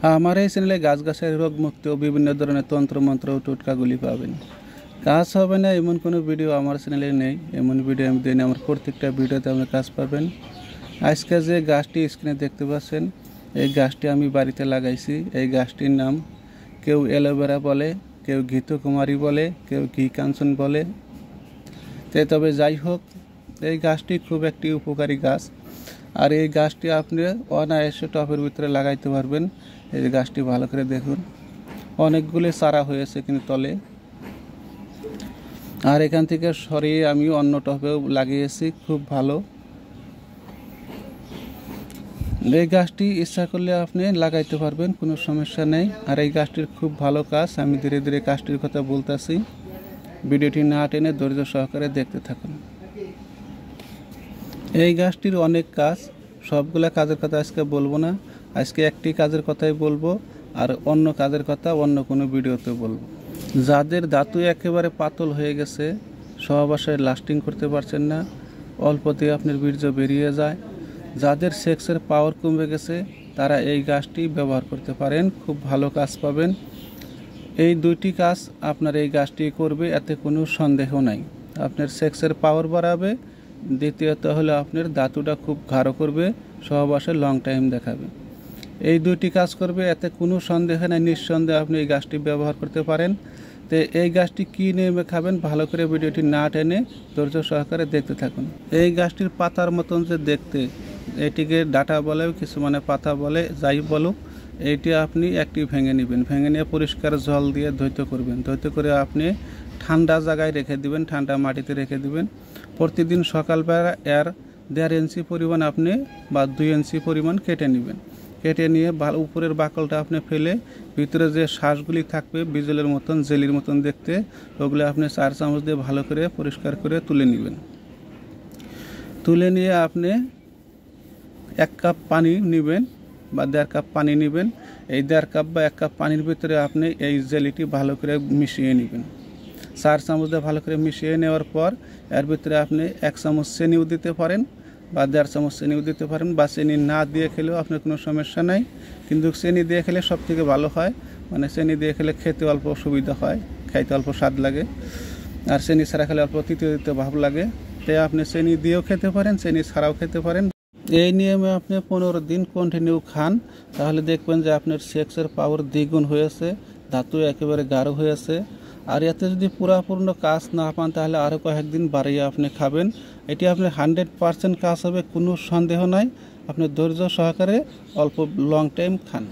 আমার এই চ্যানেলে গাছগাছালি রোগ মুক্তি ও বিভিন্ন ধরনের তন্ত্রমন্ত্র ও টোটকাগুলি পাবেন। কাজ হবে না এমন কোনো ভিডিও আমার চ্যানেলে নেই। এমন ভিডিও আমি দিই না, আমার প্রত্যেকটা ভিডিওতে আপনি কাজ পাবেন। আজকে যে গাছটি স্ক্রিনে দেখতে পাচ্ছেন, এই গাছটি আমি বাড়িতে লাগাইছি। এই গাছটির নাম কেউ অ্যালোভেরা বলে, কেউ ঘৃতকুমারী বলে, কেউ ঘি কাঞ্চন বলে। তবে যাই হোক, এই গাছটি খুব একটি উপকারী গাছ। আর এই গাছটি আপনি অনায়াসে টবের ভিতরে লাগাইতে পারবেন। এই গাছটি ভালো করে দেখুন, অনেকগুলি চারা হয়েছে কিন্তু তলে। আর এখান থেকে সরিয়ে আমি অন্য টবেও লাগিয়েছি, খুব ভালো। এই গাছটি ইচ্ছা করলে আপনি লাগাইতে পারবেন, কোনো সমস্যা নেই। আর এই গাছটির খুব ভালো কাজ, আমি ধীরে ধীরে গাছটির কথা বলতেছি। ভিডিওটি না টেনে ধৈর্য সহকারে দেখতে থাকুন। এই গাছটির অনেক কাজ, সবগুলা কাজের কথা আজকে বলবো না। আজকে একটি কাজের কথাই বলবো, আর অন্য কাজের কথা অন্য কোনো ভিডিওতে বলবো। যাদের দাঁতু একেবারে পাতল হয়ে গেছে, সহবাসে লাস্টিং করতে পারছেন না, অল্পতে আপনার বীর্য বেরিয়ে যায়, যাদের সেক্সের পাওয়ার কমে গেছে, তারা এই গাছটি ব্যবহার করতে পারেন, খুব ভালো কাজ পাবেন। এই দুইটি কাজ আপনার এই গাছটি করবে, এতে কোনো সন্দেহ নাই। আপনার সেক্সের পাওয়ার বাড়াবে, দ্বিতীয়ত হলো আপনার দাঁতুটা খুব গাঢ় করবে, সহবাসে লং টাইম দেখাবে। এই দুইটি কাজ করবে, এতে কোনো সন্দেহ নাই, নিঃসন্দেহে আপনি এই গাছটি ব্যবহার করতে পারেন। তো এই গাছটি কী নিয়মে খাবেন, ভালো করে ভিডিওটি না টেনে ধৈর্য সহকারে দেখতে থাকুন। এই গাছটির পাতার মতন যে দেখতে, এটিকে ডাঁটা বলে, কিছু মানে পাতা বলে, যাই বলুক, এইটি আপনি একটি ভেঙে নেবেন। ভেঙে নিয়ে পরিষ্কার জল দিয়ে ধৌত করবেন। ধৌত করে আপনি ঠান্ডা জায়গায় রেখে দিবেন, ঠান্ডা মাটিতে রেখে দিবেন। প্রতিদিন সকালবেলা এর 1.5 ইঞ্চি পরিমাণ আপনি বা 2 ইঞ্চি পরিমাণ কেটে নেবেন। কেটে নিয়ে উপরের বাকলটা আপনি ফেলে ভিতরে যে শ্বাসগুলি থাকবে বিজলের মতন, জেলির মতন দেখতে, ওগুলো আপনি 4 চামচ দিয়ে ভালো করে পরিষ্কার করে তুলে নেবেন। তুলে নিয়ে আপনি 1 কাপ পানি নেবেন বা 1.5 কাপ পানি নেবেন। এই 1.5 কাপ বা 1 কাপ পানির ভিতরে আপনি এই জেলিটি ভালো করে মিশিয়ে নেবেন। 4 চামচ দিয়ে ভালো করে মিশিয়ে নেওয়ার পর এর ভিতরে আপনি 1 চামচ চিনিও দিতে পারেন বা 1.5 চামচ চিনিও দিতে পারেন, বা চিনি না দিয়ে খেলেও আপনার কোনো সমস্যা নাই। কিন্তু চিনি দিয়ে খেলে সব থেকে ভালো হয়, মানে চিনি দিয়ে খেলে খেতে অল্প সুবিধা হয়, খাইতে অল্প স্বাদ লাগে। আর চিনি ছাড়া খেলে অল্প তিতে ভাব লাগে। তাই আপনি চিনি দিয়েও খেতে পারেন, চিনি ছাড়াও খেতে পারেন। এই নিয়মে আপনি 15 দিন কন্টিনিউ খান, তাহলে দেখবেন যে আপনার সেক্সের পাওয়ার দ্বিগুণ হয়েছে, ধাতু একেবারে গাঢ় হয়েছে। আর এতে যদি পুরাপূর্ণ কাজ না পান, তাহলে আরও কয়েকদিন বাড়িয়ে আপনি খাবেন। এটি আপনার 100% কাজ হবে, কোনো সন্দেহ নাই। আপনি ধৈর্য সহকারে অল্প লং টাইম খান।